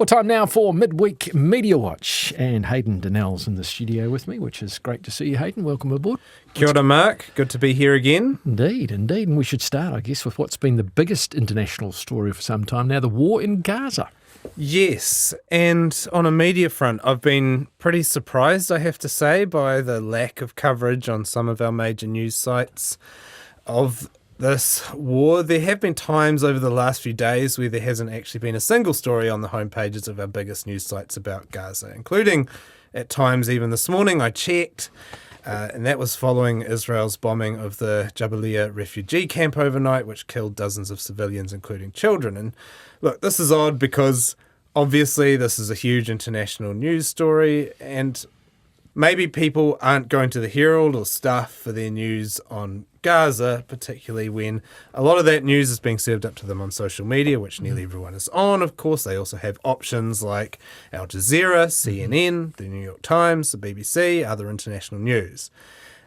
Well, time now for Midweek Mediawatch, and Hayden Donnell's in the studio with me, which is great to see you, Hayden. Welcome aboard. Kia ora, Mark. Good to be here again. Indeed. And we should start, I guess, with what's been the biggest international story for some time now, the war in Gaza. Yes, and on a media front, I've been pretty surprised, I have to say, by the lack of coverage on some of our major news sites of this war. There have been times over the last few days where there hasn't actually been a single story on the homepages of our biggest news sites about Gaza, including at times even this morning I checked, and that was following Israel's bombing of the Jabalia refugee camp overnight, which killed dozens of civilians, including children. And look, this is odd because obviously this is a huge international news story, and maybe people aren't going to the Herald or Stuff for their news on Gaza, particularly when a lot of that news is being served up to them on social media, which nearly everyone is on. Of course, they also have options like Al Jazeera, CNN, the New York Times, the BBC, other international news.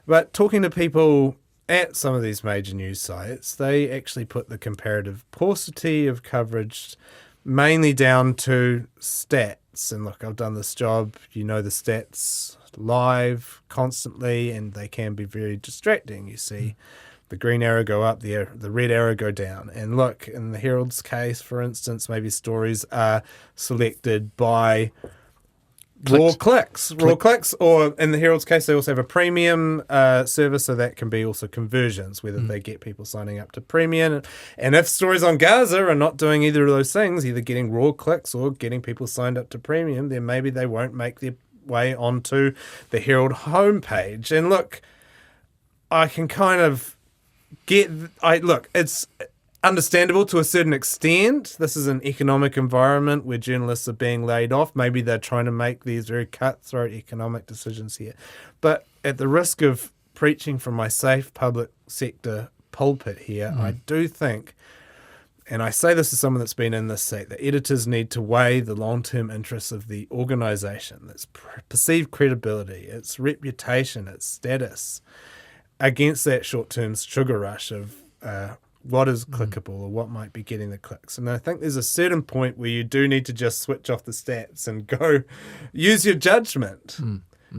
But talking to people at some of these major news sites, they actually put the comparative paucity of coverage mainly down to stats. And look, I've done this job, you know the stats live constantly, and they can be very distracting. You see the green arrow go up, the red arrow go down. And look, in the Herald's case, for instance, maybe stories are selected by raw clicks, or in the Herald's case, they also have a premium service, so that can be also conversions, whether they get people signing up to premium. And if stories on Gaza are not doing either of those things, either getting raw clicks or getting people signed up to premium, then maybe they won't make their way onto the Herald homepage. And look, I can kind of it's understandable to a certain extent. This is an economic environment where journalists are being laid off. Maybe they're trying to make these very cutthroat economic decisions here. But at the risk of preaching from my safe public sector pulpit here, I do think, and I say this as someone that's been in this seat, that editors need to weigh the long-term interests of the organisation, its perceived credibility, its reputation, its status, against that short-term sugar rush of what is clickable or what might be getting the clicks. And I think there's a certain point where you do need to just switch off the stats and go use your judgment.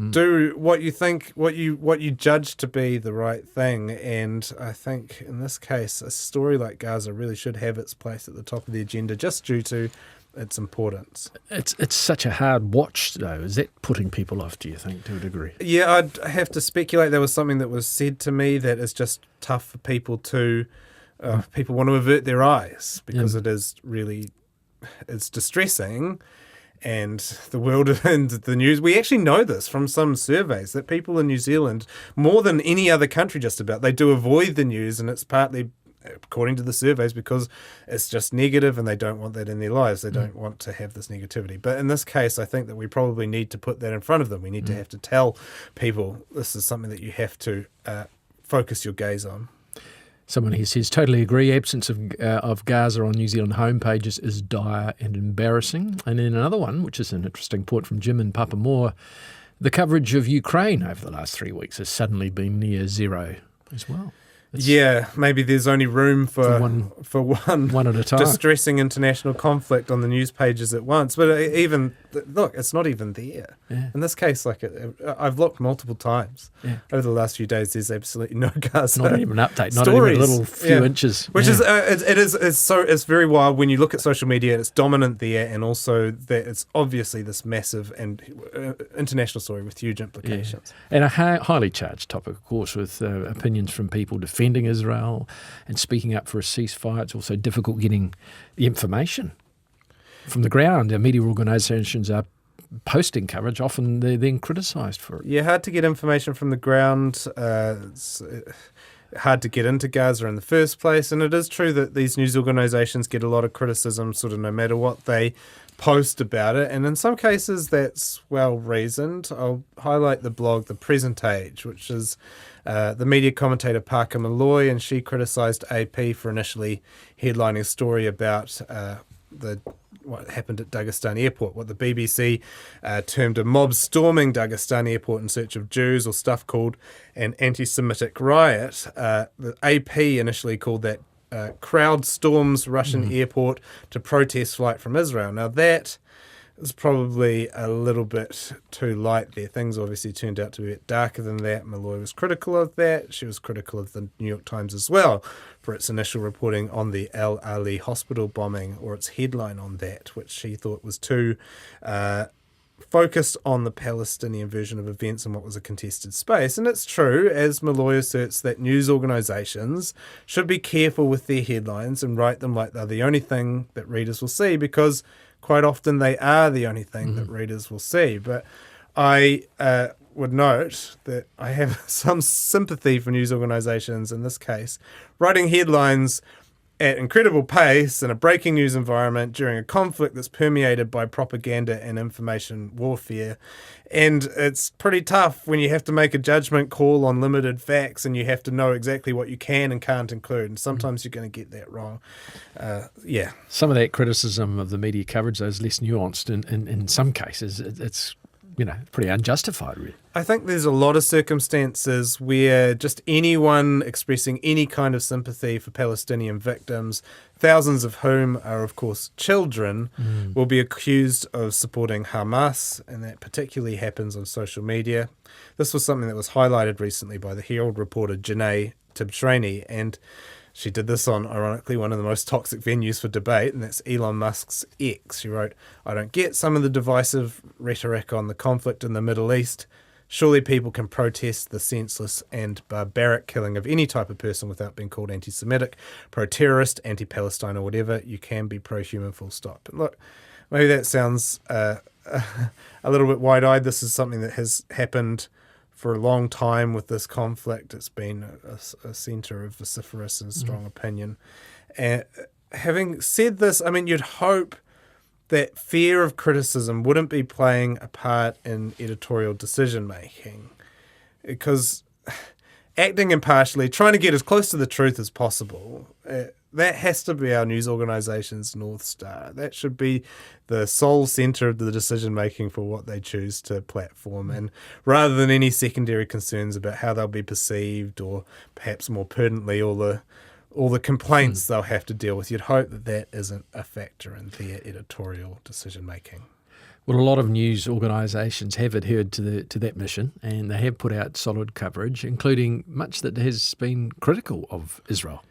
Do what you think, what you judge to be the right thing. And I think in this case, a story like Gaza really should have its place at the top of the agenda just due to its importance. It's such a hard watch, though. Is that putting people off, do you think, to a degree? Yeah, I'd have to speculate. There was something that was said to me that is just tough for people to... people want to avert their eyes because it is really... It's distressing. And the world and the news, we actually know this from some surveys that people in New Zealand, more than any other country just about, they do avoid the news, and it's partly, according to the surveys, because it's just negative and they don't want that in their lives. They don't want to have this negativity. But in this case, I think that we probably need to put that in front of them. We need to have to tell people this is something that you have to focus your gaze on. Someone here says, totally agree, absence of Gaza on New Zealand homepages is dire and embarrassing. And then another one, which is an interesting point from Jim in Papamoa, the coverage of Ukraine over the last 3 weeks has suddenly been near zero as well. Yeah, maybe there's only room for one at a time. Distressing international conflict on the news pages at once. But it's not even there. Yeah. In this case, I've looked multiple times over the last few days. There's absolutely no Gaza. Not even an update. Stories. Not even a little few inches. Which is it's very wild when you look at social media and it's dominant there, and also that it's obviously this massive and international story with huge implications. Yeah. And a highly charged topic, of course, with opinions from people defending Israel and speaking up for a ceasefire. It's also difficult getting the information from the ground. Our media organisations are posting coverage. Often they're then criticised for it. Yeah, hard to get information from the ground. It's hard to get into Gaza in the first place. And it is true that these news organisations get a lot of criticism sort of no matter what they post about it. And in some cases that's well reasoned. I'll highlight the blog The Present Age, which is the media commentator Parker Malloy, and she criticised AP for initially headlining a story about what happened at Dagestan Airport, what the BBC termed a mob storming Dagestan Airport in search of Jews, or stuff called an anti-Semitic riot. The AP initially called that crowd storms Russian airport to protest flight from Israel. Now that is probably a little bit too light there. Things obviously turned out to be a bit darker than that. Malloy was critical of that. She was critical of the New York Times as well for its initial reporting on the Al Ali hospital bombing, or its headline on that, which she thought was too focused on the Palestinian version of events and what was a contested space. And it's true, as Malloy asserts, that news organisations should be careful with their headlines and write them like they're the only thing that readers will see, because quite often they are the only thing that readers will see. But I would note that I have some sympathy for news organisations in this case, writing headlines at incredible pace in a breaking news environment during a conflict that's permeated by propaganda and information warfare. And it's pretty tough when you have to make a judgment call on limited facts and you have to know exactly what you can and can't include. And sometimes you're going to get that wrong. Some of that criticism of the media coverage, though, is less nuanced. In some cases, it's pretty unjustified, really. I think there's a lot of circumstances where just anyone expressing any kind of sympathy for Palestinian victims, thousands of whom are, of course, children, will be accused of supporting Hamas, and that particularly happens on social media. This was something that was highlighted recently by the Herald reporter Janae Tibshraeny, and she did this on, ironically, one of the most toxic venues for debate, and that's Elon Musk's X. She wrote, "I don't get some of the divisive rhetoric on the conflict in the Middle East. Surely people can protest the senseless and barbaric killing of any type of person without being called anti-Semitic, pro-terrorist, anti-Palestine, or whatever. You can be pro-human, full stop." And look, maybe that sounds a little bit wide-eyed. This is something that has happened for a long time with this conflict. It's been a centre of vociferous and strong opinion. And having said this, I mean, you'd hope that fear of criticism wouldn't be playing a part in editorial decision-making, because acting impartially, trying to get as close to the truth as possible, that has to be our news organisation's North Star. That should be the sole centre of the decision-making for what they choose to platform, and rather than any secondary concerns about how they'll be perceived, or perhaps more pertinently, all the complaints they'll have to deal with. You'd hope that that isn't a factor in their editorial decision-making. Well, a lot of news organisations have adhered to that mission, and they have put out solid coverage, including much that has been critical of Israel.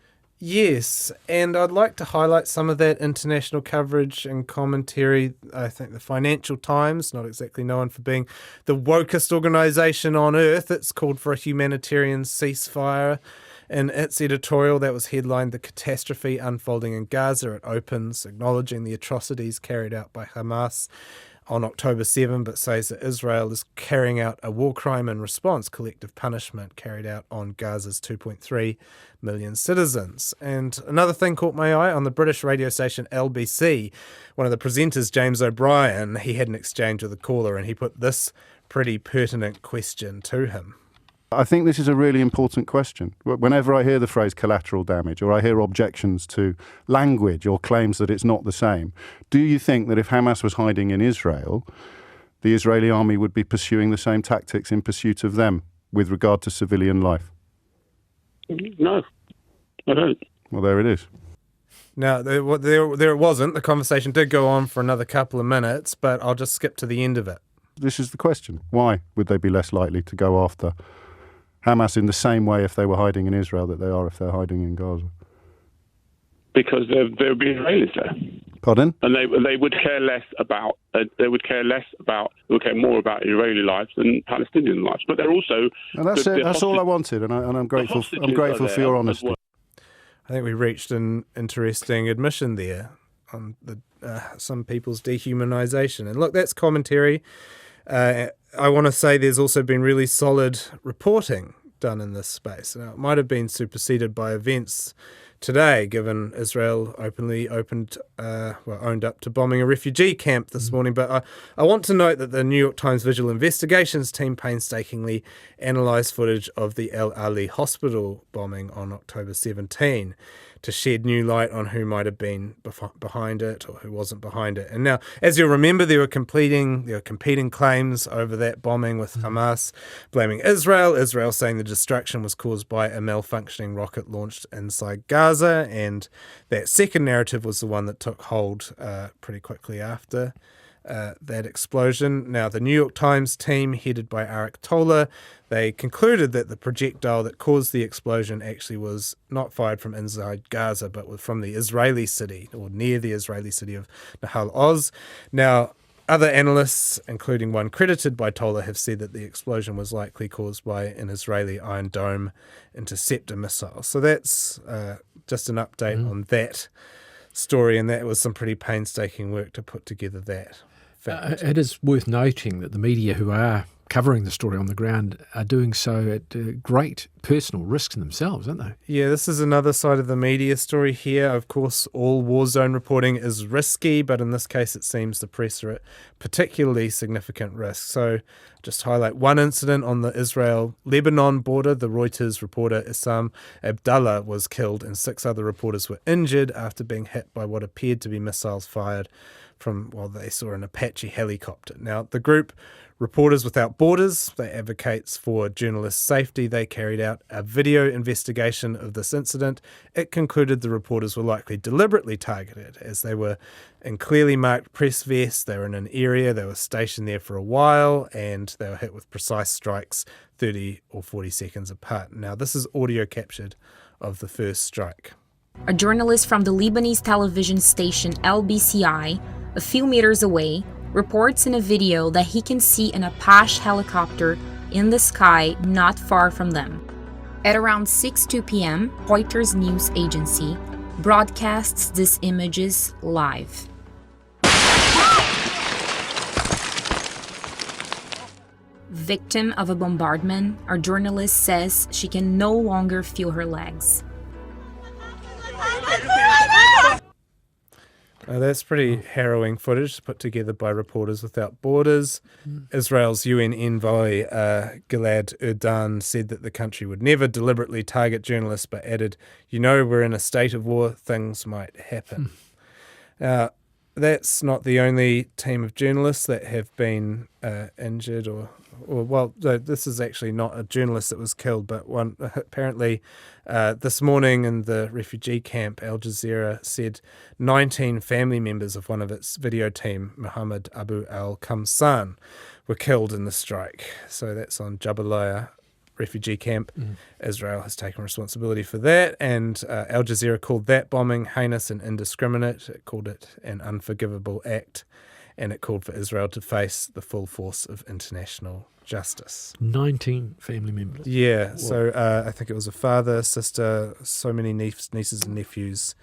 Yes, and I'd like to highlight some of that international coverage and commentary. I think the Financial Times, not exactly known for being the wokest organisation on earth, it's called for a humanitarian ceasefire. In its editorial that was headlined "The Catastrophe Unfolding in Gaza," it opens acknowledging the atrocities carried out by Hamas on October 7, but says that Israel is carrying out a war crime in response, collective punishment carried out on Gaza's 2.3 million citizens. And another thing caught my eye on the British radio station LBC. One of the presenters, James O'Brien, he had an exchange with a caller, and he put this pretty pertinent question to him. I think this is a really important question. Whenever I hear the phrase collateral damage, or I hear objections to language or claims that it's not the same, do you think that if Hamas was hiding in Israel, the Israeli army would be pursuing the same tactics in pursuit of them with regard to civilian life? No, I don't. Well, there it is. Now, there it wasn't. The conversation did go on for another couple of minutes, but I'll just skip to the end of it. This is the question. Why would they be less likely to go after Hamas in the same way if they were hiding in Israel that they are if they're hiding in Gaza? Because there would be Israelis there. Pardon? And they would care more about Israeli lives than Palestinian lives. But they're also. And that's all I wanted, and I'm grateful. I'm grateful for your honesty. Well. I think we reached an interesting admission there on some people's dehumanisation. And look, that's commentary. I want to say there's also been really solid reporting done in this space. Now, it might have been superseded by events today, given Israel owned up to bombing a refugee camp this morning. But I want to note that the New York Times Visual Investigations team painstakingly analysed footage of the Al Ali hospital bombing on October 17. to shed new light on who might have been behind it or who wasn't behind it. And now, as you'll remember, there were competing claims over that bombing, with Hamas blaming Israel saying the destruction was caused by a malfunctioning rocket launched inside Gaza, and that second narrative was the one that took hold pretty quickly after that explosion. Now, the New York Times team, headed by Arik Tola, they concluded that the projectile that caused the explosion actually was not fired from inside Gaza, but was from the Israeli city, or near the Israeli city of Nahal Oz. Now, other analysts, including one credited by Tola, have said that the explosion was likely caused by an Israeli Iron Dome interceptor missile. So that's just an update on that story, and that was some pretty painstaking work to put together that fact. It is worth noting that the media who are covering the story on the ground are doing so at great personal risks themselves, aren't they? Yeah, this is another side of the media story here. Of course, all war zone reporting is risky, but in this case it seems the press are at particularly significant risk. So just highlight one incident on the Israel-Lebanon border. The Reuters reporter Issam Abdallah was killed and 6 other reporters were injured after being hit by what appeared to be missiles fired from, well, they saw an Apache helicopter. Now, the group Reporters Without Borders, that advocates for journalist safety, they carried out a video investigation of this incident. It concluded the reporters were likely deliberately targeted, as they were in clearly marked press vests. They were in an area, they were stationed there for a while, and they were hit with precise strikes 30 or 40 seconds apart. Now, this is audio captured of the first strike. A journalist from the Lebanese television station LBCI, a few meters away, reports in a video that he can see an Apache helicopter in the sky not far from them. At around 6:02 p.m., Reuters news agency broadcasts these images live. Victim of a bombardment, our journalist says she can no longer feel her legs. That's pretty harrowing footage put together by Reporters Without Borders. Israel's UN envoy Gilad Erdan said that the country would never deliberately target journalists, but added, we're in a state of war, things might happen. That's not the only team of journalists that have been injured this is actually not a journalist that was killed, but one apparently this morning in the refugee camp, Al Jazeera said 19 family members of one of its video team, Muhammad Abu al-Kamsan, were killed in the strike. So that's on Jabalia refugee camp. Israel has taken responsibility for that, and Al Jazeera called that bombing heinous and indiscriminate. It called it an unforgivable act, and it called for Israel to face the full force of international justice. 19 family members. Yeah, wow. So I think it was a father, sister, so many nieces and nephews,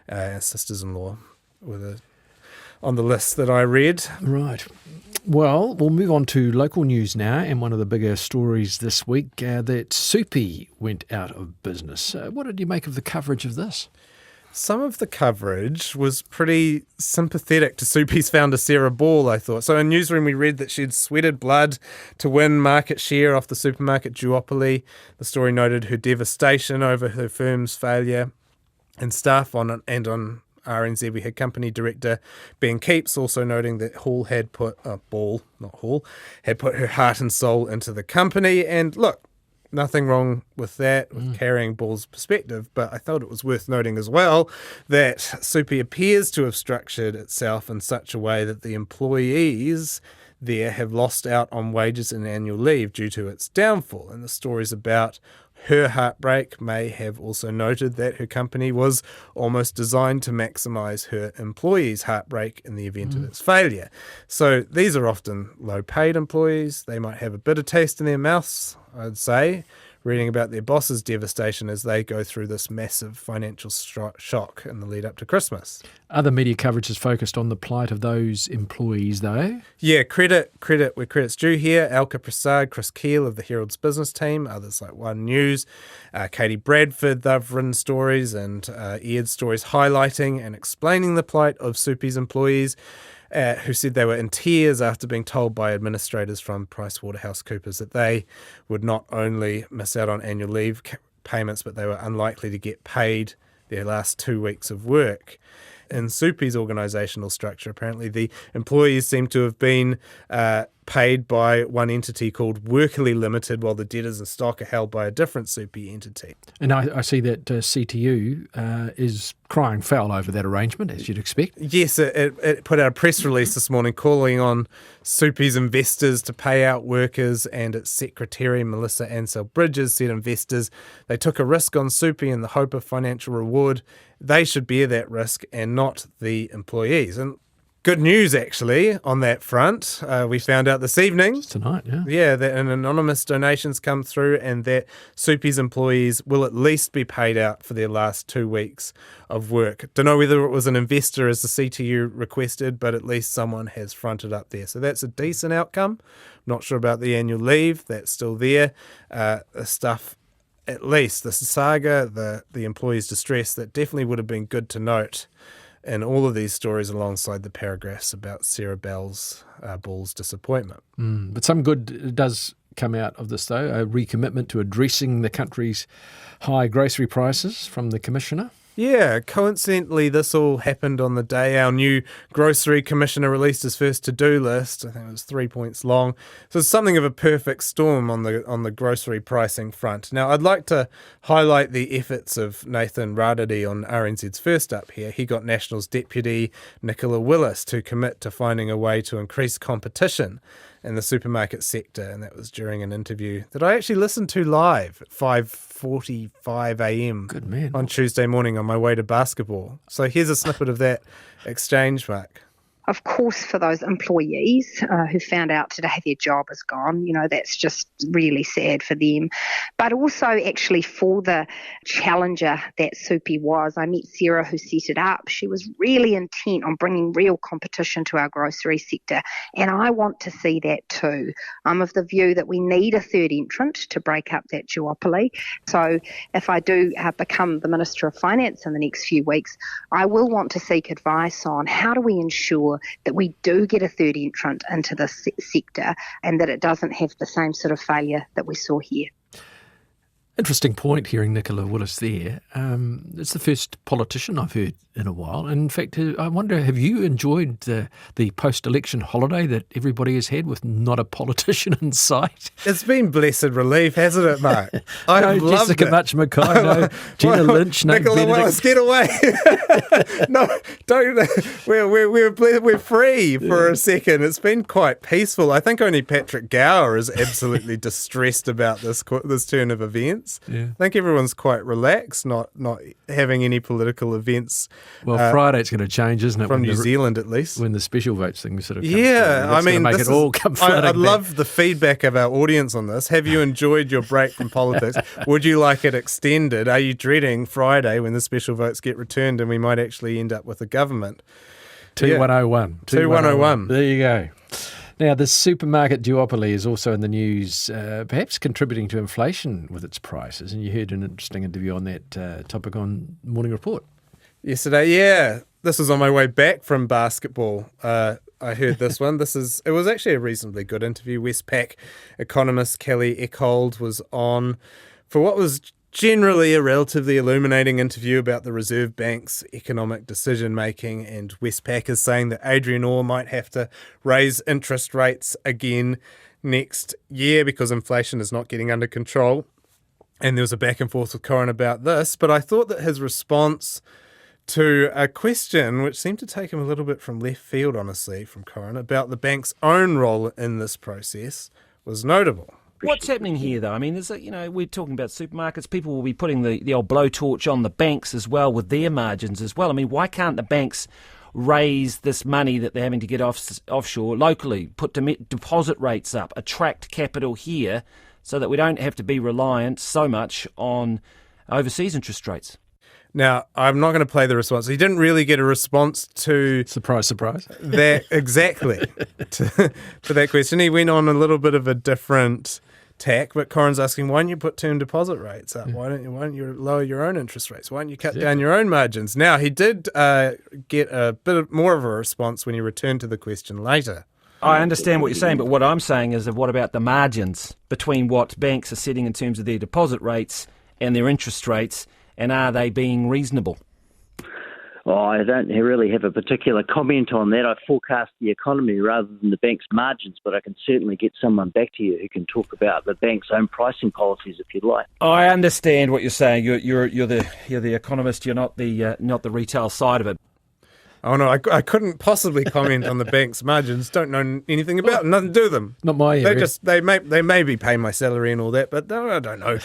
sisters-in-law were on the list that I read. Right. Well, we'll move on to local news now, and one of the bigger stories this week, that Soupy went out of business. What did you make of the coverage of this? Some of the coverage was pretty sympathetic to Soupy's founder, Sarah Ball, I thought. So in Newsroom, we read that she'd sweated blood to win market share off the supermarket duopoly. The story noted her devastation over her firm's failure and staff on RNZ. We had company director Ben Keeps also noting that Hall had put her heart and soul into the company. And look, nothing wrong with that, with carrying Ball's perspective, but I thought it was worth noting as well that Soupy appears to have structured itself in such a way that the employees there have lost out on wages and annual leave due to its downfall. And the stories about her heartbreak may have also noted that her company was almost designed to maximize her employees' heartbreak in the event of its failure. So these are often low-paid employees. They might have a bitter taste in their mouths, I'd say, reading about their boss's devastation as they go through this massive financial shock in the lead up to Christmas. Other media coverage is focused on the plight of those employees, though. Yeah, credit where credit's due here. Alka Prasad, Chris Keel of the Herald's business team, others like One News, Katie Bradford, they've written stories and aired stories highlighting and explaining the plight of Soupy's employees, who said they were in tears after being told by administrators from PricewaterhouseCoopers that they would not only miss out on annual leave payments, but they were unlikely to get paid their last 2 weeks of work. In Soupy's organisational structure, apparently the employees seem to have been paid by one entity called Workily Limited, while the debtors and stock are held by a different Soupy entity. And I see that CTU is crying foul over that arrangement, as you'd expect. Yes, it put out a press release this morning calling on Soupy's investors to pay out workers, and its secretary, Melissa Ansell-Bridges, said investors, they took a risk on Soupy in the hope of financial reward. They should bear that risk and not the employees. And good news, actually, on that front. We found out this evening. It's tonight, yeah. Yeah, that an anonymous donations come through and that Soupy's employees will at least be paid out for their last 2 weeks of work. Don't know whether it was an investor as the CTU requested, but at least someone has fronted up there. So that's a decent outcome. Not sure about the annual leave. That's still there. The stuff, at least, the saga, the employees' distress, that definitely would have been good to note in all of these stories alongside the paragraphs about Sarah Bull's disappointment. But some good does come out of this, though, a recommitment to addressing the country's high grocery prices from the Commissioner. Yeah, coincidentally, this all happened on the day our new grocery commissioner released his first to-do list. I think it was 3 points long. So it's something of a perfect storm on the grocery pricing front. Now, I'd like to highlight the efforts of Nathan Radadi on RNZ's First Up here. He got Nationals Deputy Nicola Willis to commit to finding a way to increase competition in the supermarket sector, and that was during an interview that I actually listened to live at 5:45 a.m. Good man. on Tuesday morning on my way to basketball. So here's a snippet of that exchange, Mark. Of course, for those employees who found out today their job is gone, that's just really sad for them. But also actually for the challenger that Soupy was. I met Sarah who set it up. She was really intent on bringing real competition to our grocery sector. And I want to see that too. I'm of the view that we need a third entrant to break up that duopoly. So if I do become the Minister of Finance in the next few weeks, I will want to seek advice on how do we ensure that we do get a third entrant into this sector and that it doesn't have the same sort of failure that we saw here. Interesting point hearing Nicola Willis there. It's the first politician I've heard in a while. And in fact, I wonder, have you enjoyed the post-election holiday that everybody has had with not a politician in sight? It's been blessed relief, hasn't it, Mark? I No loved Jessica it. Mackay, no Jenna Lynch, no Nicola Willis, Benedict. get away! No, don't. We're free for a second. It's been quite peaceful. I think only Patrick Gower is absolutely distressed about this turn of events. Yeah. I think everyone's quite relaxed, not having any political events. Well, Friday's going to change, isn't it? From when New the- Zealand, at least. When the special votes thing sort of comes Yeah, through. That's I mean, going to make this it all is- come flooding I'd back. love the feedback of our audience on this. Have you enjoyed your break from politics? Would you like it extended? Are you dreading Friday when the special votes get returned and we might actually end up with a government? 2101. 2101. There you go. Now, the supermarket duopoly is also in the news, perhaps contributing to inflation with its prices. And you heard an interesting interview on that topic on Morning Report. Yesterday, yeah. This was on my way back from basketball. I heard this one. It was actually a reasonably good interview. Westpac economist Kelly Eckhold was on for what was generally a relatively illuminating interview about the Reserve Bank's economic decision-making, and Westpac is saying that Adrian Orr might have to raise interest rates again next year because inflation is not getting under control. And there was a back and forth with Corin about this, but I thought that his response to a question, which seemed to take him a little bit from left field, honestly, from Corin, about the bank's own role in this process, was notable. What's happening here, though? I mean, we're talking about supermarkets. People will be putting the old blowtorch on the banks as well with their margins as well. I mean, why can't the banks raise this money that they're having to get offshore locally, put deposit rates up, attract capital here so that we don't have to be reliant so much on overseas interest rates? Now, I'm not going to play the response. He didn't really get a response to Surprise, surprise. that exactly to that question. He went on a little bit of a different tack, but Corin's asking, why don't you put term deposit rates up? Why don't you lower your own interest rates? Why don't you cut down your own margins? Now, he did get a bit more of a response when he returned to the question later. I understand what you're saying, but what I'm saying is, what about the margins between what banks are setting in terms of their deposit rates and their interest rates, and are they being reasonable? Oh, I don't really have a particular comment on that. I forecast the economy rather than the bank's margins, but I can certainly get someone back to you who can talk about the bank's own pricing policies if you'd like. I understand what you're saying. You're the economist. You're not the retail side of it. Oh no, I couldn't possibly comment on the bank's margins. Don't know anything about them. Nothing to do with them. Not my area. They maybe pay my salary and all that, but I don't know.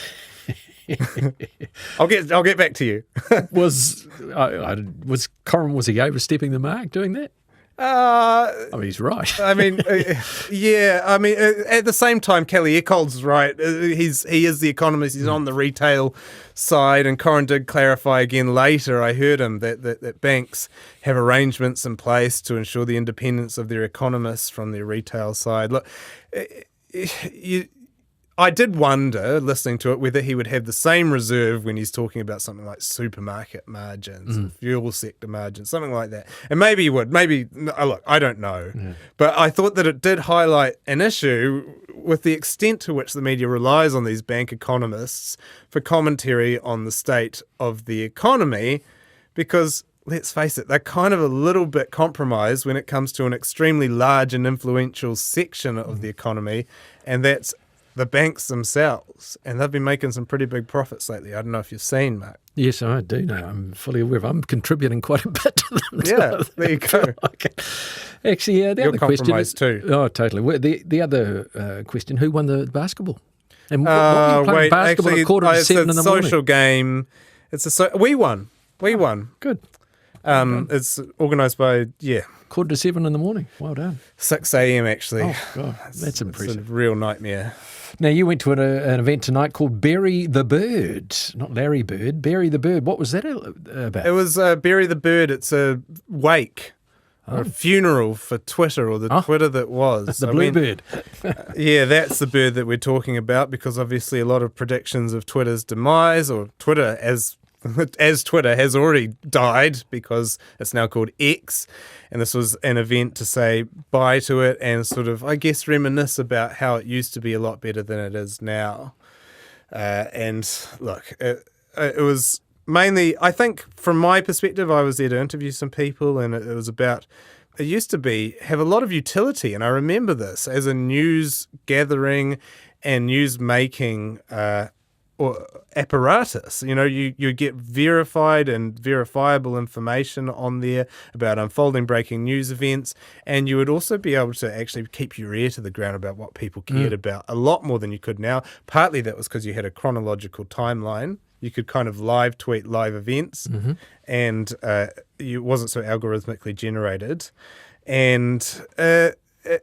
I'll get back to you. Was he overstepping the mark doing that? I mean, he's right. I mean, yeah. I mean, at the same time, Kelly Eckhold's right. He is the economist. He's on the retail side, and Corin did clarify again later. I heard him that banks have arrangements in place to ensure the independence of their economists from their retail side. Look, I did wonder, listening to it, whether he would have the same reserve when he's talking about something like supermarket margins, and fuel sector margins, something like that. And maybe he would. Maybe, look, I don't know. Yeah. But I thought that it did highlight an issue with the extent to which the media relies on these bank economists for commentary on the state of the economy, because let's face it, they're kind of a little bit compromised when it comes to an extremely large and influential section of the economy, and that's the banks themselves, and they've been making some pretty big profits lately. I don't know if you've seen, mate. Yes, I do know. I'm fully aware of. I'm contributing quite a bit to them. Yeah, there you go. Actually, the You're other question compromised too. Oh, totally. The other question: who won the basketball? And what were you playing basketball actually, at 6:45 in the morning? It's a social game. We won. We won. Good. It's organised by 6:45 in the morning. Well done. 6 a.m. actually. Oh God, that's impressive. It's a real nightmare. Now, you went to an event tonight called Bury the Bird, not Larry Bird, Bury the Bird. What was that about? It was Bury the Bird. It's a wake, or a funeral for Twitter, or the Twitter that was. The blue bird. Yeah, that's the bird that we're talking about, because obviously a lot of predictions of Twitter's demise, or Twitter as Twitter has already died because it's now called X, and this was an event to say bye to it and sort of, I guess, reminisce about how it used to be a lot better than it is now. And look, it was mainly, I think, from my perspective, I was there to interview some people, and it was about, it used to have a lot of utility, and I remember this as a news gathering and news making or apparatus. You know, you get verified and verifiable information on there about unfolding breaking news events, and you would also be able to actually keep your ear to the ground about what people cared about a lot more than you could now. Partly that was because you had a chronological timeline. You could kind of live tweet live events, and it wasn't so algorithmically generated. And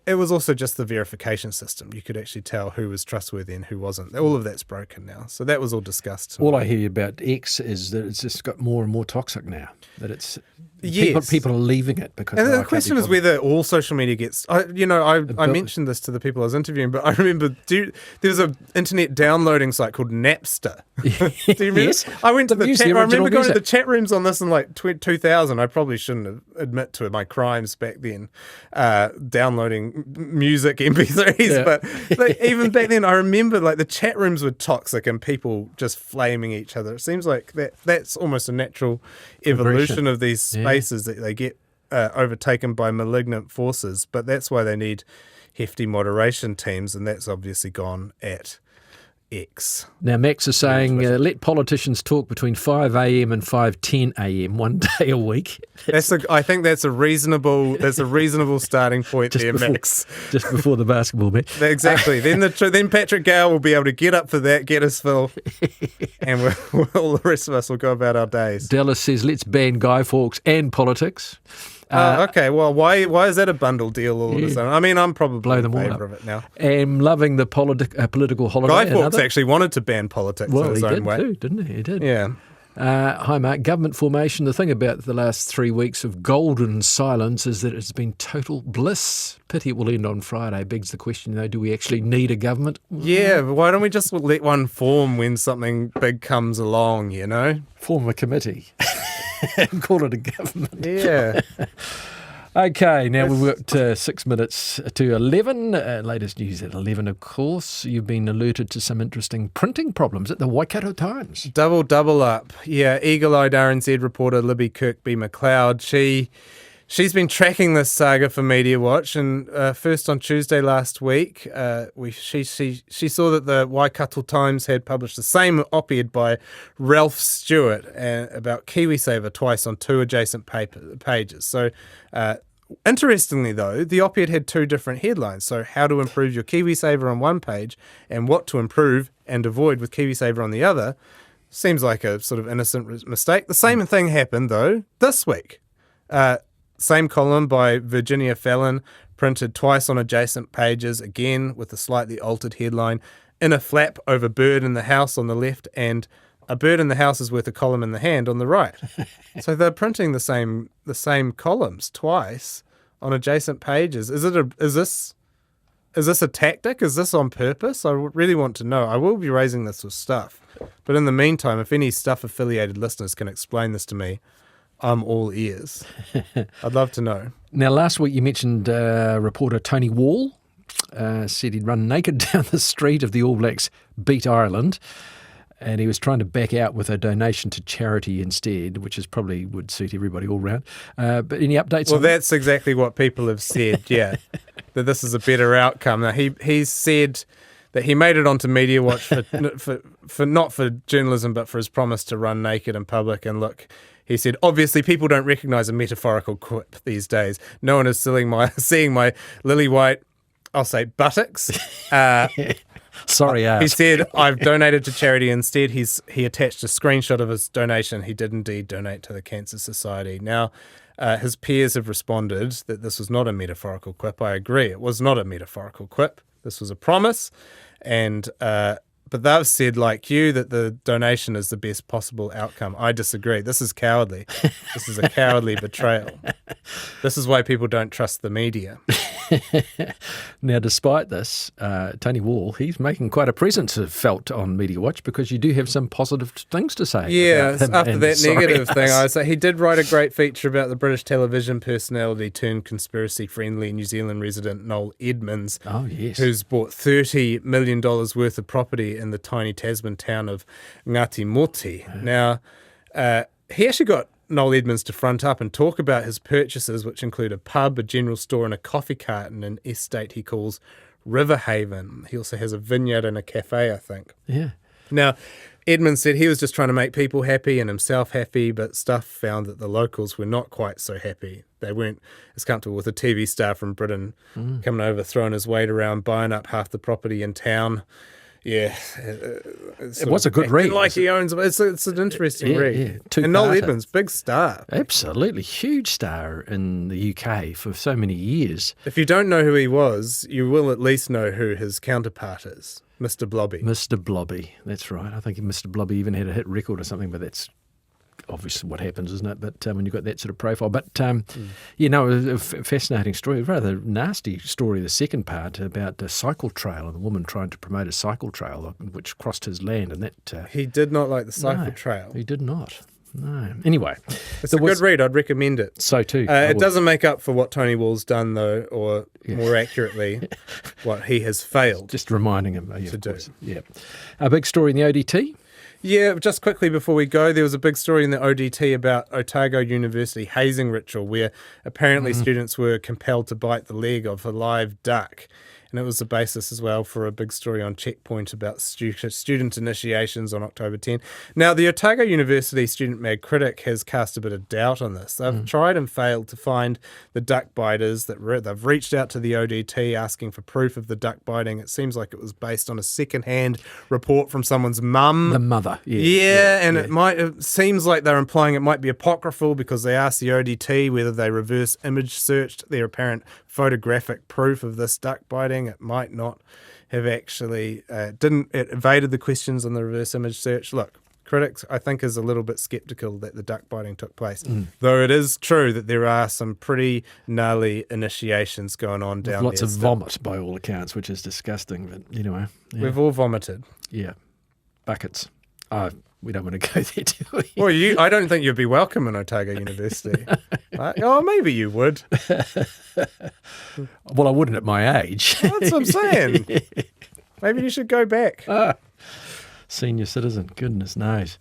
it was also just the verification system. You could actually tell who was trustworthy and who wasn't. All of that's broken now. So that was all discussed. All I hear about X is that it's just got more and more toxic now. That it's yes. people are leaving it because. And the question is whether all social media gets. I mentioned this to the people I was interviewing, but I remember there was an internet downloading site called Napster. Do you remember? Yes. I went to the chat. I remember going to the chat rooms on this in like 2000. I probably shouldn't admit to my crimes back then, downloading music MP3s. But like, even back then, I remember like the chat rooms were toxic and people just flaming each other. It seems like that's almost a natural evolution of these spaces that they get overtaken by malignant forces. But that's why they need hefty moderation teams, and that's obviously gone at X. Now, Max is saying let politicians talk between 5 a.m. and 5:10 a.m. one day a week. I think that's a reasonable starting point there, Max. Just before the basketball match. Exactly. Then Patrick Gale will be able to get up for that, get us Phil, and all the rest of us will go about our days. Dallas says let's ban Guy Fawkes and politics. Okay, well, why is that a bundle deal all of a sudden? I mean, I'm probably in favour of it now. I'm loving the political holiday. Guy Fawkes actually wanted to ban politics in his own way. Well, he did too, didn't he? He did. Yeah. Hi, Mark. Government formation. The thing about the last 3 weeks of golden silence is that it's been total bliss. Pity it will end on Friday. Begs the question, though, do we actually need a government? Yeah, but why don't we just let one form when something big comes along, you know? Form a committee and call it a government. Yeah. Okay, now we've got 6 minutes to 11. Latest news at 11, of course. You've been alerted to some interesting printing problems at the Waikato Times. Double up. Yeah, eagle-eyed RNZ reporter Libby Kirkby-McLeod, she's been tracking this saga for Mediawatch, and first on Tuesday last week, she saw that the Waikato Times had published the same op-ed by Ralph Stewart about KiwiSaver twice on 2 adjacent pages. So, interestingly though, the op-ed had 2 different headlines. So, how to improve your KiwiSaver on one page, and what to improve and avoid with KiwiSaver on the other. Seems like a sort of innocent mistake. The same thing happened though this week. Same column by Virginia Fallon, printed twice on adjacent pages, again with a slightly altered headline, in a flap over bird in the house on the left, and a bird in the house is worth a column in the hand on the right. So they're printing the same columns twice on adjacent pages. Is this a tactic? Is this on purpose? I really want to know. I will be raising this with Stuff. But in the meantime, if any Stuff-affiliated listeners can explain this to me, I'm all ears. I'd love to know. Now, last week you mentioned reporter Tony Wall said he'd run naked down the street if the All Blacks beat Ireland, and he was trying to back out with a donation to charity instead, which is probably would suit everybody all round. But any updates? Well, that's exactly what people have said, yeah, that this is a better outcome. Now, he said that he made it onto Mediawatch for not for journalism, but for his promise to run naked in public. And look, he said, obviously people don't recognise a metaphorical quip these days. No one is seeing my lily white, I'll say, buttocks. Sorry, he said, I've donated to charity instead. He attached a screenshot of his donation. He did indeed donate to the Cancer Society. Now, his peers have responded that this was not a metaphorical quip. I agree, it was not a metaphorical quip. This was a promise. And but they've said, like you, that the donation is the best possible outcome. I disagree. This is cowardly. This is a cowardly betrayal. This is why people don't trust the media. Now, despite this, Tony Wall, he's making quite a presence felt on Mediawatch, because you do have some positive things to say. Yeah, after that negative thing, I would say he did write a great feature about the British television personality turned conspiracy-friendly New Zealand resident Noel Edmonds, who's bought $30 million worth of property in the tiny Tasman town of Ngati Moti. Now, he actually got Noel Edmonds to front up and talk about his purchases, which include a pub, a general store, and a coffee cart in an estate he calls Riverhaven. He also has a vineyard and a cafe, I think. Yeah. Now, Edmonds said he was just trying to make people happy and himself happy, but Stuff found that the locals were not quite so happy. They weren't as comfortable with a TV star from Britain coming over, throwing his weight around, buying up half the property in town. Yeah, it was a good read. Like he owns, it's an interesting read. Yeah. And Noel Edmonds, big star. Absolutely, huge star in the UK for so many years. If you don't know who he was, you will at least know who his counterpart is, Mr. Blobby. Mr. Blobby, that's right. I think Mr. Blobby even had a hit record or something, but that's obviously what happens, isn't it? But when you've got that sort of profile. But, it was a fascinating story, rather nasty story, the second part, about a cycle trail and a woman trying to promote a cycle trail which crossed his land. And that he did not like the cycle trail. He did not. No. Anyway. It's a good read. I'd recommend it. So too. It doesn't make up for what Tony Wall's done, though, or more accurately, what he has failed. Just reminding him to do. Yeah. A big story in the ODT. Yeah, just quickly before we go, there was a big story in the ODT about Otago University hazing ritual, where apparently students were compelled to bite the leg of a live duck. And it was the basis as well for a big story on Checkpoint about student initiations on October 10. Now, the Otago University Student Mag Critic has cast a bit of doubt on this. They've tried and failed to find the duck biters. They've reached out to the ODT asking for proof of the duck biting. It seems like it was based on a second-hand report from someone's mum. The mother, It seems like they're implying it might be apocryphal because they asked the ODT whether they reverse image searched their apparent photographic proof of this duck biting. It might not have actually it evaded the questions on the reverse image search. Look, critics, I think, is a little bit sceptical that the duck biting took place, though it is true that there are some pretty gnarly initiations going on down there. Lots of vomit by all accounts, which is disgusting. But anyway, we've all vomited. Yeah, buckets. we don't want to go there, do we? Well, I don't think you'd be welcome in Otago University. Oh, maybe you would. Well, I wouldn't at my age. That's what I'm saying. Maybe you should go back. Senior citizen, goodness knows.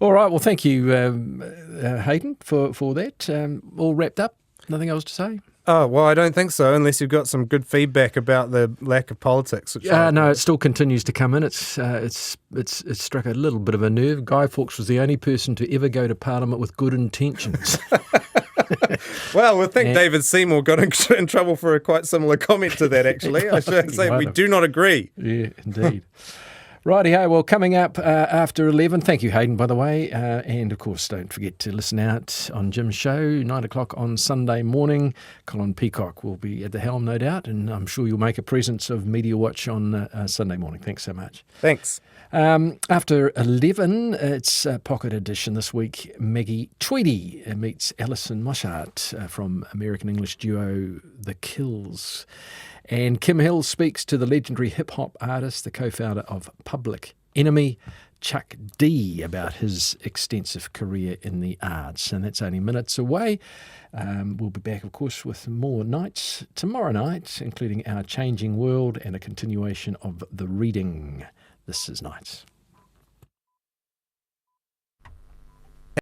All right, well, thank you, Hayden, for that. All wrapped up. Nothing else to say? Oh, well, I don't think so, unless you've got some good feedback about the lack of politics. No, it still continues to come in. It's struck a little bit of a nerve. Guy Fawkes was the only person to ever go to Parliament with good intentions. Well, I think David Seymour got in trouble for a quite similar comment to that, actually. I should say we do not agree. Yeah, indeed. Righty-ho, well, coming up after 11, thank you, Hayden, by the way, and of course, don't forget to listen out on Jim's show, 9 o'clock on Sunday morning. Colin Peacock will be at the helm, no doubt, and I'm sure you'll make a presence of Mediawatch on Sunday morning. Thanks so much. Thanks. After 11, it's a pocket edition this week. Maggie Tweedy meets Alison Mosshart from American English duo The Kills. And Kim Hill speaks to the legendary hip-hop artist, the co-founder of Public Enemy, Chuck D, about his extensive career in the arts. And that's only minutes away. We'll be back, of course, with more nights tomorrow night, including Our Changing World and a continuation of The Reading. This is Nights.